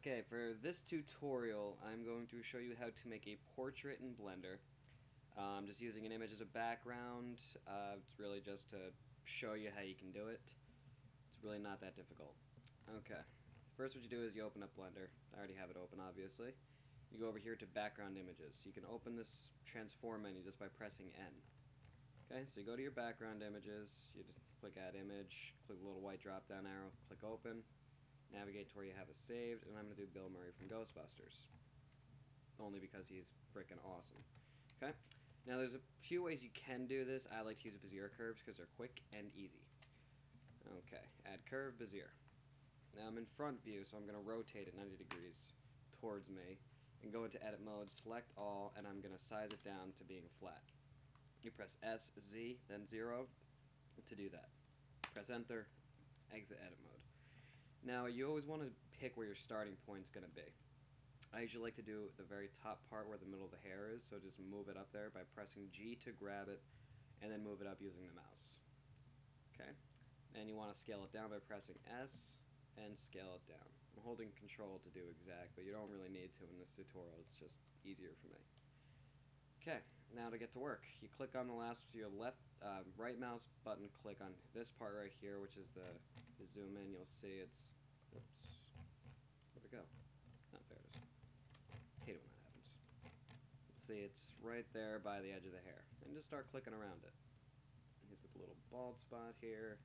Okay, for this tutorial, I'm going to show you how to make a portrait in Blender. Just using an image as a background. It's really just to show you how you can do it. It's really not that difficult. Okay, first what you do is you open up Blender. I already have it open, obviously. You go over here to background images. You can open this transform menu just by pressing N. Okay, so you go to your background images, you just click add image, click the little white drop down arrow, click open. Navigate to where you have it saved, and I'm going to do Bill Murray from Ghostbusters. Only because he's freaking awesome. Okay? Now there's a few ways you can do this. I like to use Bezier curves because they're quick and easy. Okay, add curve, Bezier. Now I'm in front view, so I'm going to rotate it 90 degrees towards me and go into edit mode, select all, and I'm going to size it down to being flat. You press S, Z, then 0 to do that. Press enter, exit edit mode. Now, you always want to pick where your starting point is going to be. I usually like to do the very top part where the middle of the hair is, so just move it up there by pressing G to grab it, and then move it up using the mouse. Okay? Then you want to scale it down by pressing S, and scale it down. I'm holding Control to do exact, but you don't really need to in this tutorial, it's just easier for me. Okay, now to get to work, you click on the your right mouse button, click on this part right here, which is the zoom in. You'll see it's, oops, where'd it go? Oh, there it is. Hate it when that happens. See, it's right there by the edge of the hair, and just start clicking around it. He's got the little bald spot here.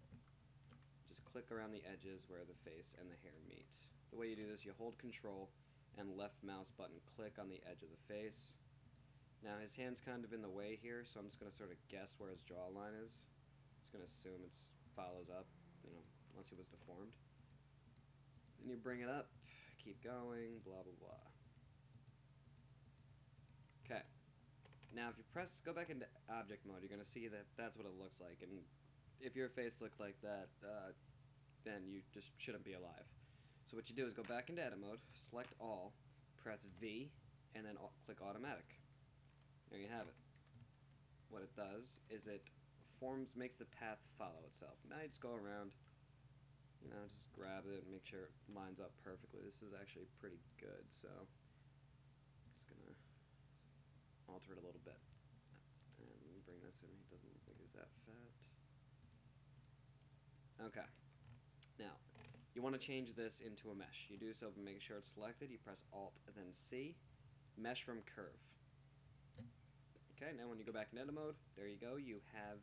Just click around the edges where the face and the hair meet. The way you do this, you hold Control and left mouse button, click on the edge of the face. Now his hand's kind of in the way here, so I'm just going to sort of guess where his jawline is. Just going to assume it follows up, unless he was deformed. Then you bring it up, keep going, blah blah blah. Okay. Now if you go back into object mode, you're going to see that that's what it looks like, and if your face looked like that, then you just shouldn't be alive. So what you do is go back into edit mode, select all, press V, and then click automatic. There you have it. What it does is it makes the path follow itself. Now you just go around, just grab it and make sure it lines up perfectly. This is actually pretty good, so I'm just gonna alter it a little bit. And bring this in. He doesn't look like he's that fat. Okay. Now, you want to change this into a mesh. You do so by making sure it's selected. You press Alt, then C, Mesh from Curve. Okay, now when you go back in edit mode, there you go. You have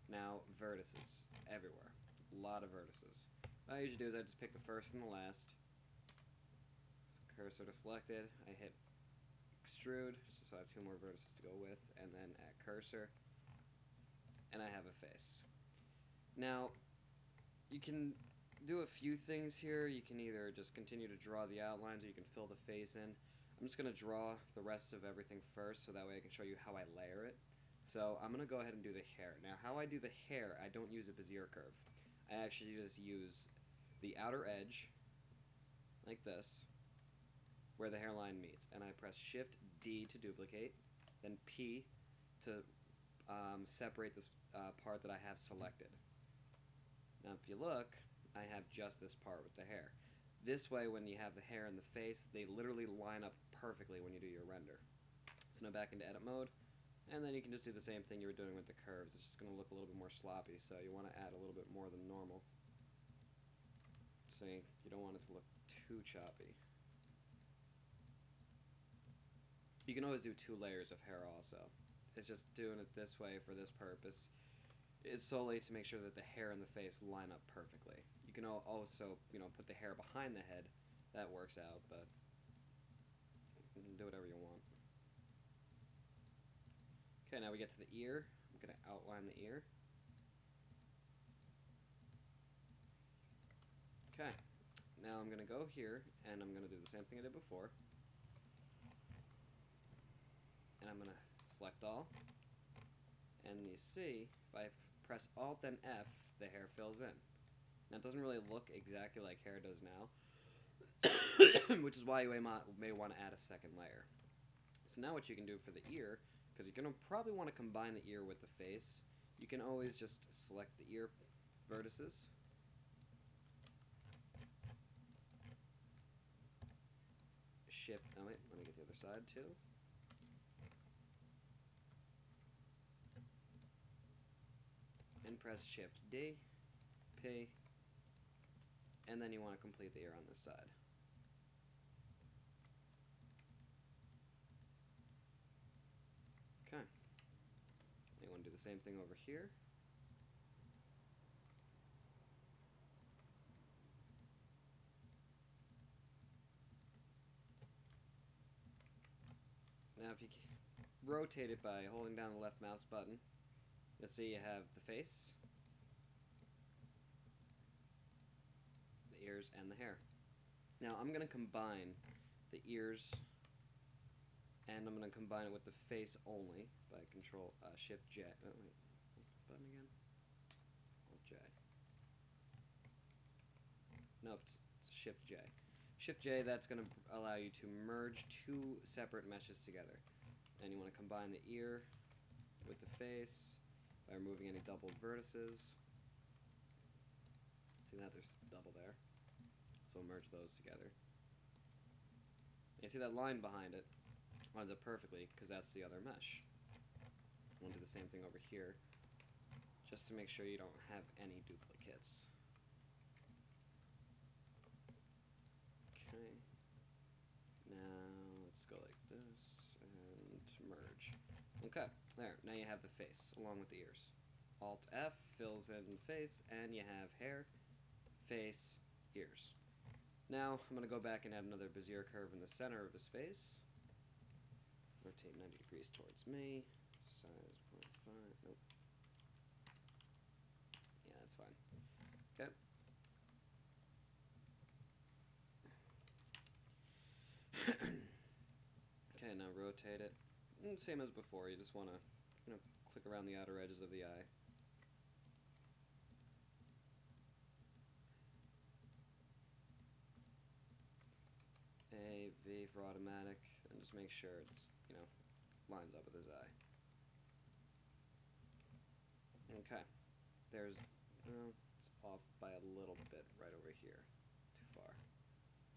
now vertices everywhere. A lot of vertices. What I usually do is I just pick the first and the last. Cursor to selected. I hit extrude, just so I have 2 more vertices to go with, and then add cursor. And I have a face. Now, you can do a few things here. You can either just continue to draw the outlines, or you can fill the face in. I'm just going to draw the rest of everything first, so that way I can show you how I layer it. So I'm going to go ahead and do the hair. Now, how I do the hair, I don't use a Bezier curve. I actually just use the outer edge, like this, where the hairline meets. And I press Shift D to duplicate, then P to separate this part that I have selected. Now, if you look, I have just this part with the hair. This way, when you have the hair and the face, they literally line up perfectly when you do your render. So now back into edit mode, and then you can just do the same thing you were doing with the curves. It's just going to look a little bit more sloppy, so you want to add a little bit more than normal. See, you don't want it to look too choppy. You can always do 2 layers of hair also. It's just doing it this way for this purpose is solely to make sure that the hair and the face line up perfectly. You can also, put the hair behind the head. That works out, but you can do whatever you want. Okay, now we get to the ear. I'm going to outline the ear. Okay, now I'm going to go here, and I'm going to do the same thing I did before. And I'm going to select all. And you see, if I press Alt then F, the hair fills in. Now it doesn't really look exactly like hair does now, which is why you may want to add a second layer. So now what you can do for the ear, because you're going to probably want to combine the ear with the face, you can always just select the ear vertices, Shift, oh wait, let me get the other side too. And press Shift D, P, and then you want to complete the ear on this side. Okay. You want to do the same thing over here. Now if you rotate it by holding down the left mouse button, you'll see you have the face, the ears, and the hair. Now I'm going to combine the ears, and I'm going to combine it with the face only by Control Shift J. Oh wait, what's the button again? Alt J. Nope, it's Shift J. Shift J, that's going to allow you to merge two separate meshes together. And you want to combine the ear with the face by removing any doubled vertices. See that? There's double there. So merge those together. And you see that line behind it lines up perfectly because that's the other mesh. We'll do the same thing over here just to make sure you don't have any duplicates. Okay. Now let's go like this and merge. Okay, there. Now you have the face along with the ears. Alt F fills in the face, and you have hair, face, ears. Now I'm going to go back and add another Bezier curve in the center of his face. Rotate 90 degrees towards me. Size 0.5. Nope. Yeah, that's fine. Okay. Okay, now rotate it. Same as before, you just want to click around the outer edges of the eye. A, V for automatic, and just make sure it's, lines up with his eye. Okay. There's, it's off by a little bit right over here. Too far.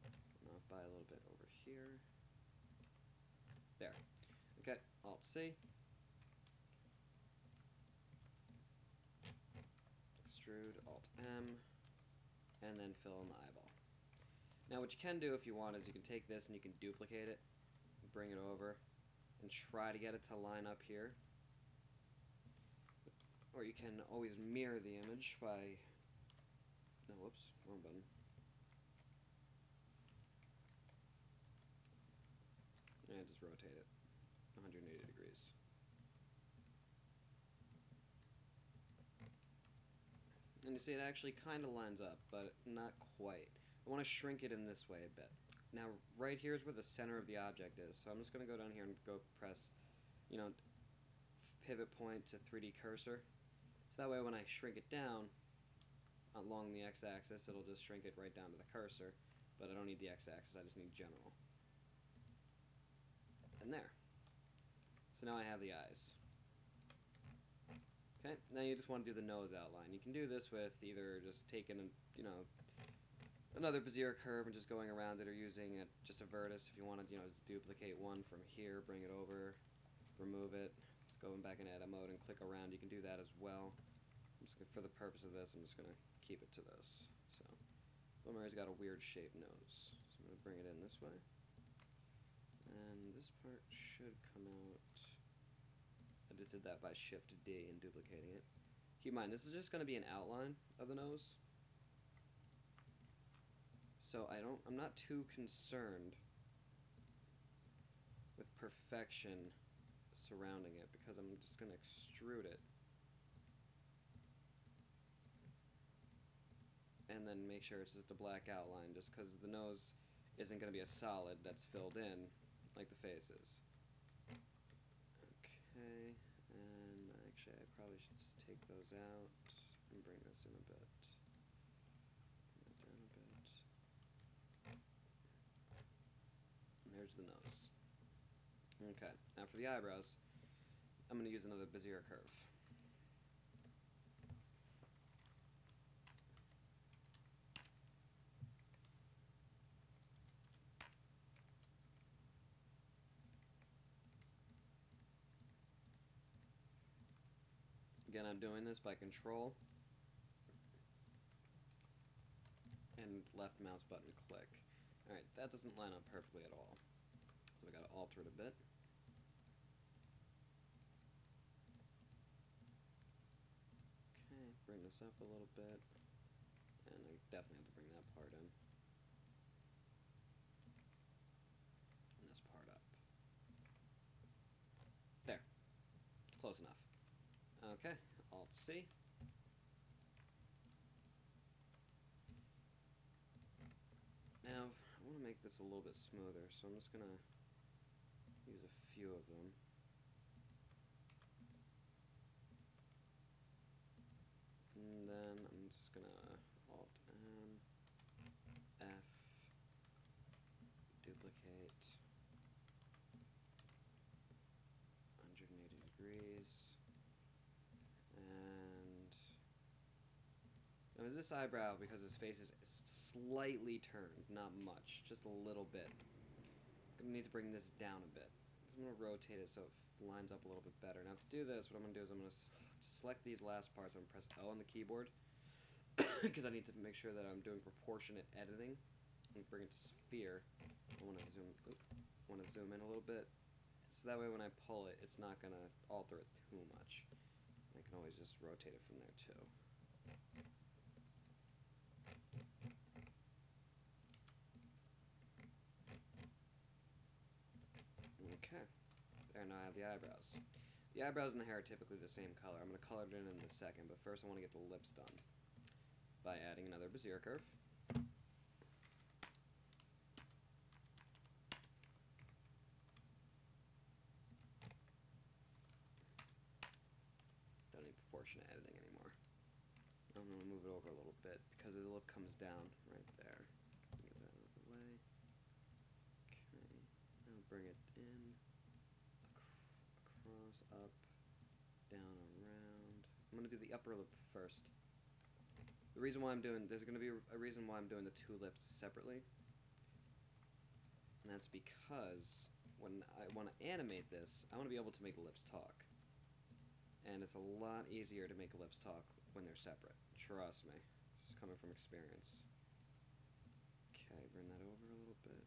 And off by a little bit over here. There. Okay, Alt C. Extrude, Alt M, and then fill in the eyeball. Now what you can do if you want is you can take this and you can duplicate it, bring it over, and try to get it to line up here. Or you can always mirror the image by, no, whoops, wrong button. And just rotate it 180 degrees. And you see it actually kind of lines up, but not quite. I want to shrink it in this way a bit. Now right here is where the center of the object is, so I'm just going to go down here and go press, pivot point to 3D cursor. So that way when I shrink it down along the x-axis, it'll just shrink it right down to the cursor, but I don't need the x-axis, I just need general. And there. So now I have the eyes. Okay, now you just want to do the nose outline. You can do this with either just taking, another Bezier curve and just going around it, or using just a vertex if you want to, just duplicate one from here, bring it over, remove it, go back in edit mode and click around. You can do that as well. For the purpose of this, I'm just going to keep it to this. So, Boomerang's got a weird shaped nose. So I'm going to bring it in this way. And this part should come out. I just did that by Shift D and duplicating it. Keep in mind, this is just going to be an outline of the nose. So I'm not too concerned with perfection surrounding it, because I'm just going to extrude it. And then make sure it's just a black outline, just because the nose isn't going to be a solid that's filled in like the face is. Okay, and actually I probably should just take those out and bring this in a bit. Bring that down a bit. And there's the nose. Okay, now for the eyebrows, I'm going to use another Bezier curve. Again, I'm doing this by control and left mouse button click. Alright, that doesn't line up perfectly at all. So I gotta alter it a bit. Okay, bring this up a little bit. And I definitely have to bring that part in. And this part up. There. It's close enough. Okay, Alt-C. Now, I want to make this a little bit smoother, so I'm just going to use a few of them. And then I'm just going to Alt-N, F, duplicate, 180 degrees, and now this eyebrow, because his face is slightly turned, not much, just a little bit. I'm going to need to bring this down a bit. So I'm going to rotate it so it lines up a little bit better. Now to do this, what I'm going to do is I'm going to select these last parts. I'm going to press L on the keyboard because I need to make sure that I'm doing proportionate editing. And bring it to sphere. I want to zoom in a little bit, so that way when I pull it, it's not going to alter it too much. I can always just rotate it from there too. Okay, there, now I have the eyebrows. The eyebrows and the hair are typically the same color. I'm going to color it in a second, but first I want to get the lips done by adding another Bezier curve. Don't need proportionate editing anymore. I'm going to move it over a little bit because his lip comes down right there. Get that out of the way. Okay, now bring it in, across, up, down, around. I'm going to do the upper lip first. The reason why I'm doing, there's going to be a reason why I'm doing the two lips separately. And that's because when I want to animate this, I want to be able to make lips talk. And it's a lot easier to make lips talk when they're separate. Trust me. This is coming from experience. Okay, bring that over a little bit.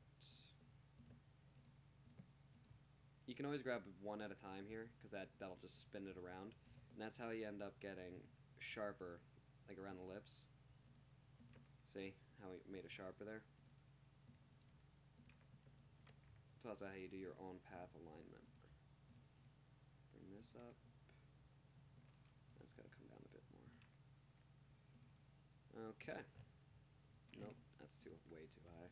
You can always grab one at a time here, because that'll just spin it around. And that's how you end up getting sharper, like around the lips. See how we made it sharper there? It's also how you do your own path alignment. Bring this up. That's got to come down a bit more. Okay. Nope, that's way too high.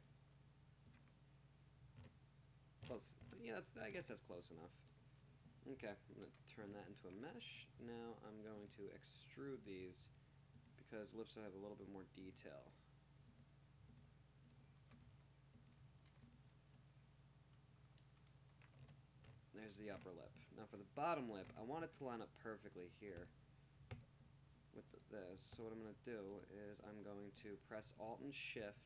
Close. Yeah, I guess that's close enough. Okay, I'm going to turn that into a mesh. Now I'm going to extrude these because lips have a little bit more detail. There's the upper lip. Now for the bottom lip, I want it to line up perfectly here with this. So what I'm going to do is I'm going to press Alt and Shift,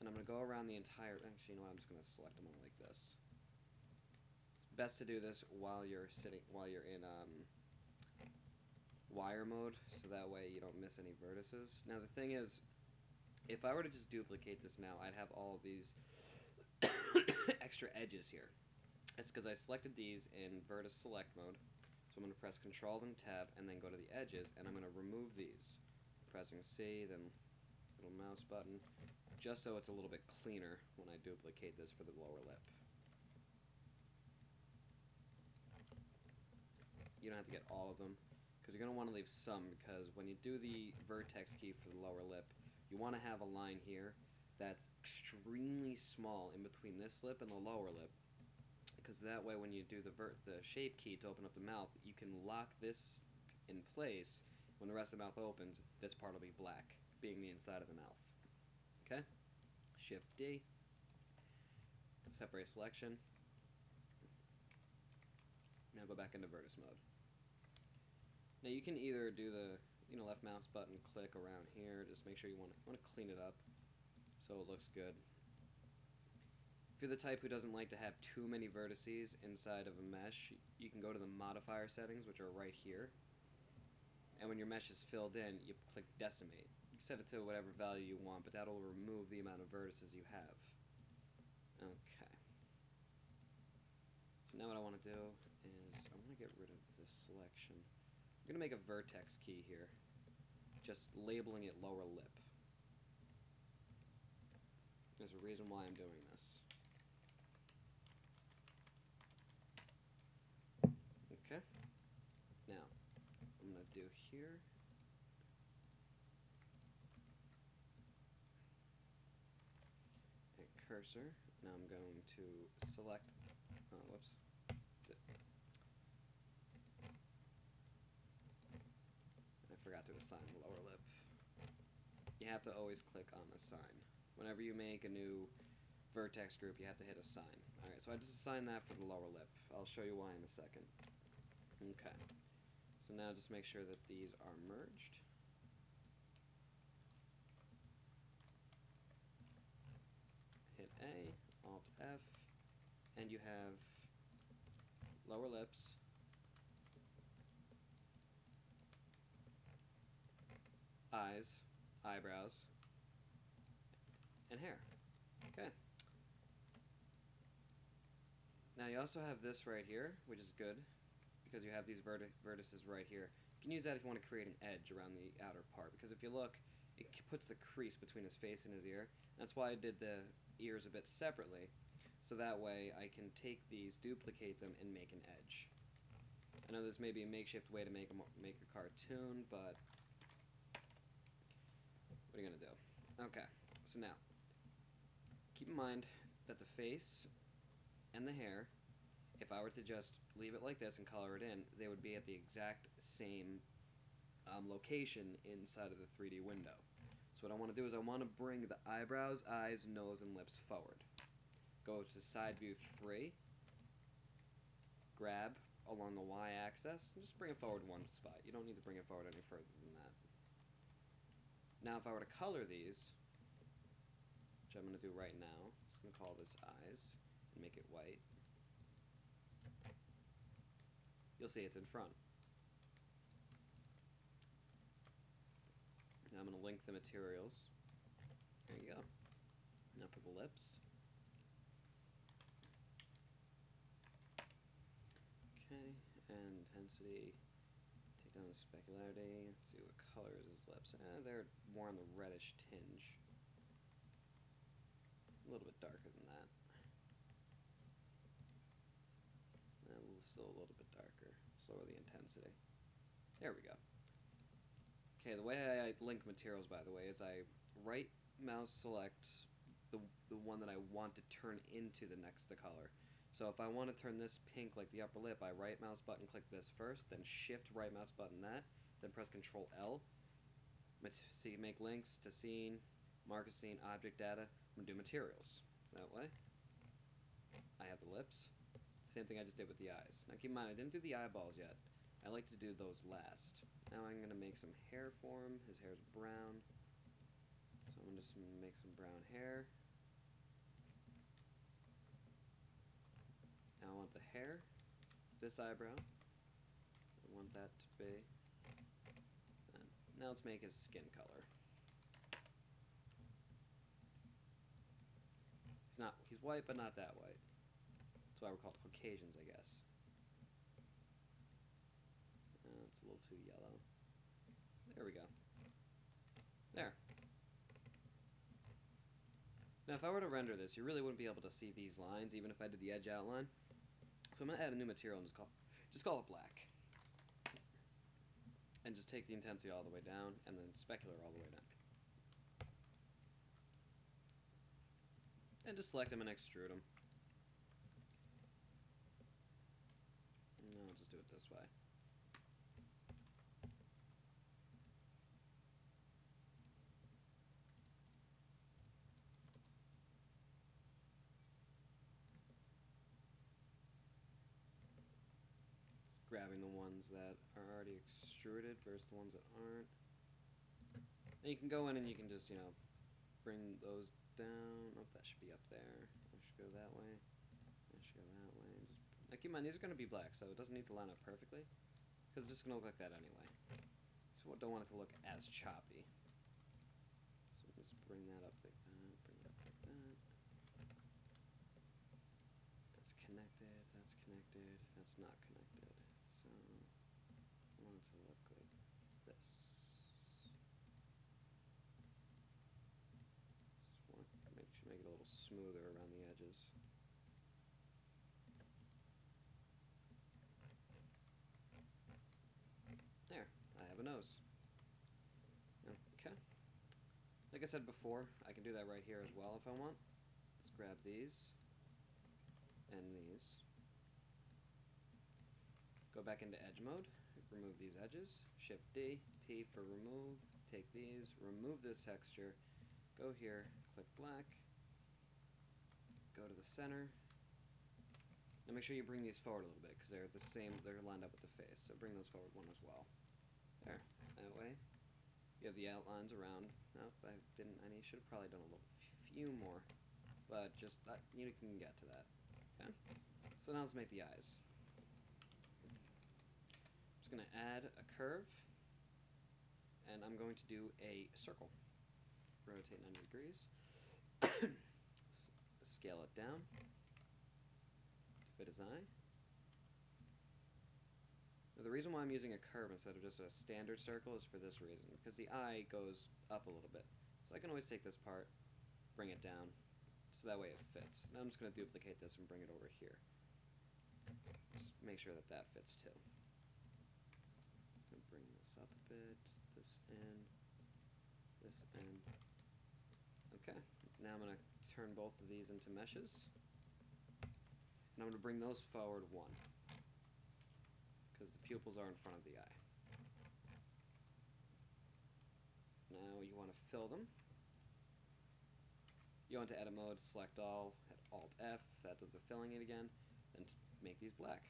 and I'm going to go around the entire... Actually, you know what? I'm just going to select them all like this. It's best to do this while you're in wire mode, so that way you don't miss any vertices. Now the thing is, if I were to just duplicate this now, I'd have all of these extra edges here. It's because I selected these in vertex select mode. So I'm going to press Control and Tab and then go to the edges, and I'm going to remove these. Pressing C, then little mouse button, just so it's a little bit cleaner when I duplicate this for the lower lip. You don't have to get all of them, because you're going to want to leave some, because when you do the vertex key for the lower lip, you want to have a line here that's extremely small in between this lip and the lower lip. Because that way when you do the shape key to open up the mouth, you can lock this in place. When the rest of the mouth opens, this part will be black, being the inside of the mouth. Okay? Shift D. Separate selection. Now go back into vertex mode. Now you can either do the left mouse button click around here, just make sure you want to clean it up so it looks good. If you're the type who doesn't like to have too many vertices inside of a mesh, you can go to the modifier settings, which are right here. And when your mesh is filled in, you click decimate. You set it to whatever value you want, but that'll remove the amount of vertices you have. Okay. So now what I want to do is I want to get rid of this selection. I'm going to make a vertex key here, just labeling it lower lip. There's a reason why I'm doing this. Okay. Now, I'm going to do here. A cursor. Now I'm going to select. Oh, whoops. I forgot to assign the lower lip. You have to always click on assign. Whenever you make a new vertex group, you have to hit assign. Alright, so I just assigned that for the lower lip. I'll show you why in a second. Okay. So now just make sure that these are merged. Hit A, Alt F, and you have lower lips, eyes, eyebrows, and hair. Okay. Now you also have this right here, which is good, because you have these vertices right here. You can use that if you want to create an edge around the outer part, because if you look, it puts the crease between his face and his ear. That's why I did the ears a bit separately, so that way I can take these, duplicate them, and make an edge. I know this may be a makeshift way to make a cartoon, but what are you going to do? Okay, so now, keep in mind that the face and the hair, if I were to just leave it like this and color it in, they would be at the exact same location inside of the 3D window. So what I want to do is I want to bring the eyebrows, eyes, nose, and lips forward. Go to side view 3, grab along the y-axis, and just bring it forward one spot. You don't need to bring it forward any further than that. Now if I were to color these, which I'm going to do right now, I'm just going to call this eyes and make it white. You'll see it's in front. Now I'm going to link the materials. There you go. Now for the lips. Okay, and intensity. Take down the specularity. Let's see what color is his lips. They're more on the reddish tinge. A little bit darker than that. Still a little bit darker. Lower the intensity. There we go. Okay, the way I link materials, by the way, is I right mouse select the one that I want to turn into the next color. So if I want to turn this pink like the upper lip, I right mouse button click this first, then shift right mouse button that, then press Control L. So you make links to scene, mark a scene, object data. I'm gonna do materials. So that way, I have the lips. Same thing I just did with the eyes. Now keep in mind, I didn't do the eyeballs yet. I like to do those last. Now I'm going to make some hair for him. His hair's brown. So I'm going to just make some brown hair. Now I want the hair. This eyebrow. I want that to be. And now let's make his skin color. He's white, but not that white. That's why we're called Caucasians, I guess. It's a little too yellow. There we go. There. Now if I were to render this, you really wouldn't be able to see these lines, even if I did the edge outline. So I'm going to add a new material and just call it black. And just take the intensity all the way down, and then specular all the way down. And just select them and extrude them. I'll just do it this way. It's grabbing the ones that are already extruded versus the ones that aren't. And you can go in and you can just, bring those down. Oh, that should be up there. That should go that way. That should go that way. Now keep in mind, these are going to be black, so it doesn't need to line up perfectly, because it's just going to look like that anyway. don't want it to look as choppy. So just bring that up like that, bring it up like that. That's connected, that's connected, that's not connected. So I want it to look like this. Just want to make it a little smoother around the edges. There, I have a nose. Okay. Like I said before, I can do that right here as well if I want. Let's grab these and these. Go back into edge mode, remove these edges, Shift D, P for remove, take these, remove this texture, go here, click black, go to the center. Now make sure you bring these forward a little bit because they're the same, they're lined up with the face, so bring those forward one as well. There, that way. You have the outlines around. Nope, I should have probably done a few more, but just you can get to that. Okay. So now let's make the eyes. I'm just gonna add a curve, and I'm going to do a circle. Rotate 90 degrees. Scale it down. Fit his eye. Now, the reason why I'm using a curve instead of just a standard circle is for this reason, because the eye goes up a little bit. So I can always take this part, bring it down, so that way it fits. Now I'm just going to duplicate this and bring it over here. Just make sure that that fits too. I'm going to bring this up a bit, this end. Okay, now I'm going to turn both of these into meshes. And I'm going to bring those forward one, because the pupils are in front of the eye. Now you want to fill them. You go into edit mode, select all, hit Alt F, that does the filling it again, and make these black.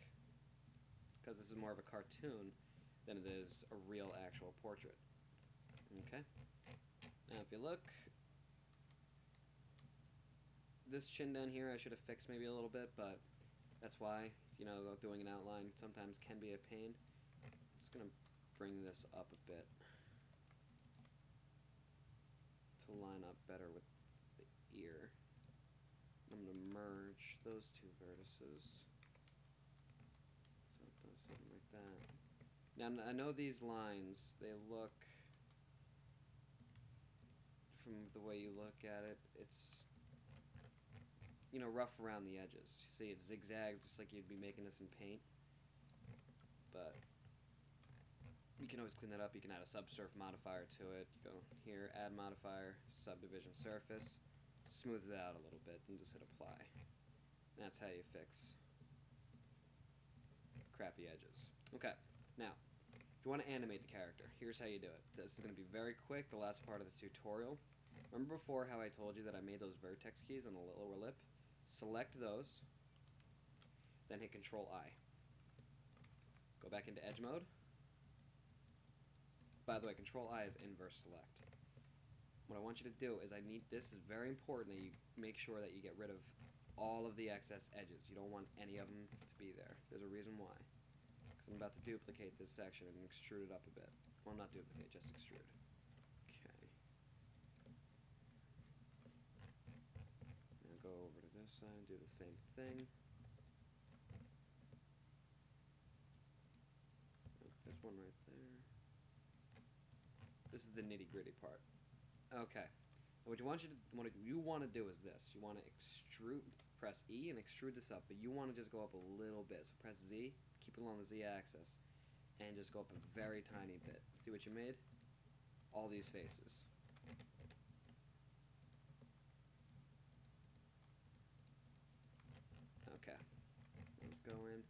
Because this is more of a cartoon than it is a real actual portrait. Okay? Now if you look, this chin down here I should have fixed maybe a little bit, but that's why, doing an outline sometimes can be a pain. I'm just going to bring this up a bit to line up better with the ear. I'm going to merge those two vertices. So it does something like that. Now I know these lines, they look, from the way you look at it, it's rough around the edges. You see it's zigzag just like you'd be making this in paint. But you can always clean that up. You can add a subsurf modifier to it. You go here, add modifier, subdivision surface, smooths it out a little bit, and just hit apply. That's how you fix crappy edges. Okay, now, if you want to animate the character, here's how you do it. This is going to be very quick, the last part of the tutorial. Remember before how I told you that I made those vertex keys on the lower lip? Select those, then hit Control-I. Go back into edge mode. By the way, Control-I is inverse select. What I want you to do is this is very important that you make sure that you get rid of all of the excess edges. You don't want any of them to be there. There's a reason why. Because I'm about to duplicate this section and extrude it up a bit. Well, not duplicate, just extrude. Go over to this side, do the same thing. Oh, there's one right there. This is the nitty-gritty part. Okay. What you want to do is this. You want to extrude, press E and extrude this up, but you want to just go up a little bit. So press Z, keep it along the Z axis, and just go up a very tiny bit. See what you made? All these faces. Okay, let's go in.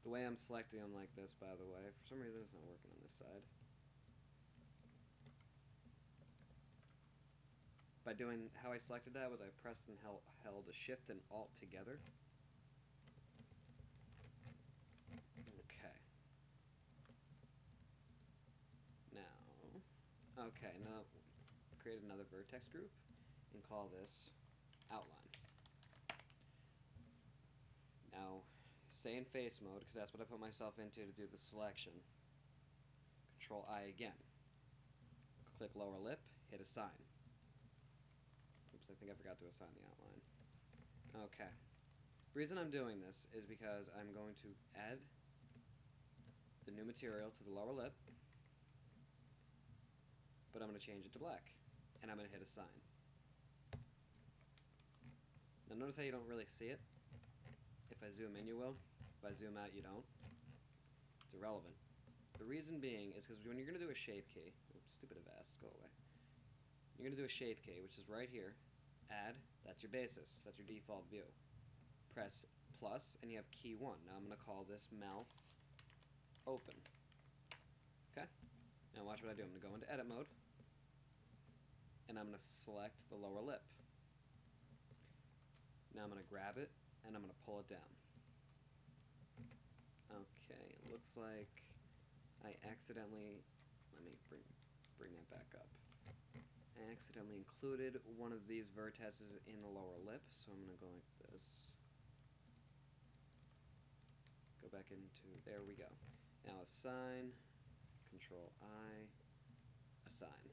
The way I'm selecting them like this, by the way, for some reason it's not working on this side. By doing how I selected that was I pressed and held a Shift and Alt together. Okay. Now create another vertex group and call this outline. Now stay in face mode because that's what I put myself into to do the selection. Control I again. Click lower lip, hit assign. Oops, I think I forgot to assign the outline. Okay. The reason I'm doing this is because I'm going to add the new material to the lower lip, but I'm going to change it to black, and I'm going to hit assign. Now notice how you don't really see it. If I zoom in, you will. If I zoom out, you don't. It's irrelevant. The reason being is because when you're going to do a shape key, oops, stupid avast, go away. You're going to do a shape key, which is right here. Add, that's your basis, that's your default view. Press plus, and you have key 1. Now I'm going to call this mouth open. Okay? Now watch what I do. I'm going to go into edit mode, and I'm going to select the lower lip. Now I'm going to grab it, and I'm going to pull it down. Okay, it looks like I accidentally, let me bring that back up. I accidentally included one of these vertices in the lower lip, so I'm going to go like this. Go back into, there we go. Now assign, Control I, assign.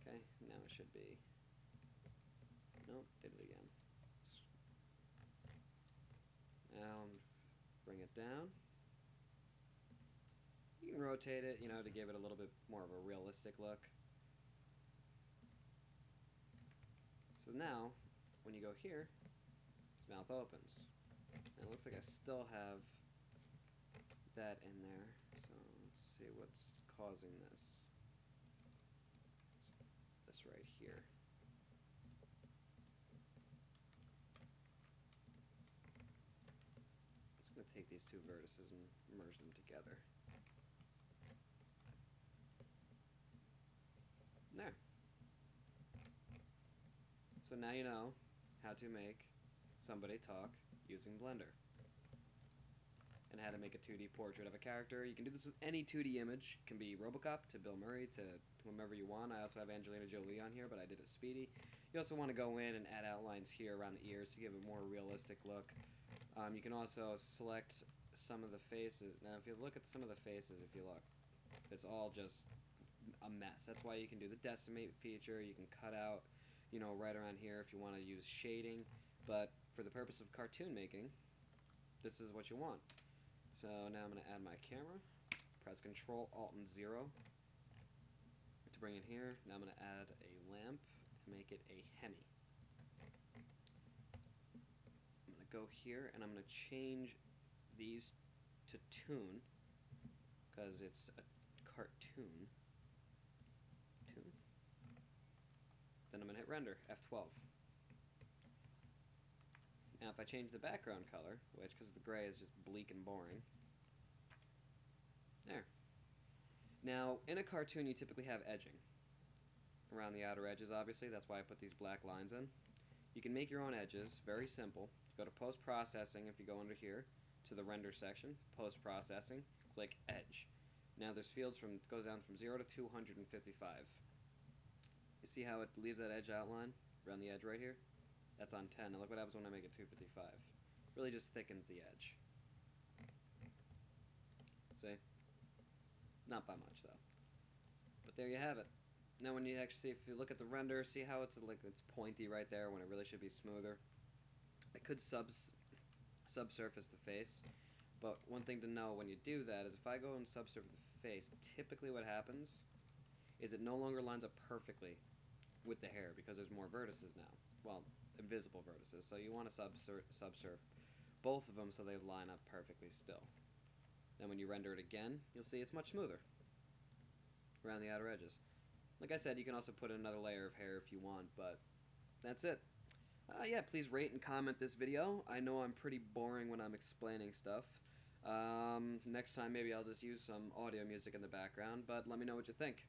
Okay, now it should be, nope, did it again. Now bring it down. You can rotate it, to give it a little bit more of a realistic look. So now, when you go here, his mouth opens. And it looks like I still have that in there. So let's see what's causing this. This right here. I'm just going to take these two vertices and merge them together. There. So now you know how to make somebody talk using Blender. And how to make a 2D portrait of a character. You can do this with any 2D image. It can be Robocop to Bill Murray to whomever you want. I also have Angelina Jolie on here, but I did a Speedy. You also want to go in and add outlines here around the ears to give a more realistic look. You can also select some of the faces. Now if you look at some of the faces, if you look, it's all just a mess. That's why you can do the decimate feature. You can cut out, right around here if you want to use shading. But for the purpose of cartoon making, this is what you want. So now I'm going to add my camera. Press Control Alt and 0 to bring it here. Now I'm going to add a lamp and make it a Hemi. I'm going to go here and I'm going to change these to Toon because it's a cartoon. Then I'm going to hit render, F12. Now if I change the background color, which because the gray is just bleak and boring, there. Now in a cartoon you typically have edging around the outer edges, obviously, that's why I put these black lines in. You can make your own edges, very simple. Go to post-processing if you go under here to the render section, post-processing, click edge. Now there's fields it goes down from 0 to 255. You see how it leaves that edge outline around the edge right here? That's on 10. Now look what happens when I make it 255. Really just thickens the edge. See? Not by much though. But there you have it. Now when you actually see, if you look at the render, see how it's pointy right there when it really should be smoother. I could subsurface the face, but one thing to know when you do that is if I go and subsurface the face, typically what happens is it no longer lines up perfectly with the hair because there's more vertices now. Well, invisible vertices. So you want to subsurf both of them so they line up perfectly still. Then when you render it again, you'll see it's much smoother around the outer edges. Like I said, you can also put another layer of hair if you want, but that's it. Yeah, please rate and comment this video. I know I'm pretty boring when I'm explaining stuff. Next time maybe I'll just use some audio music in the background, but let me know what you think.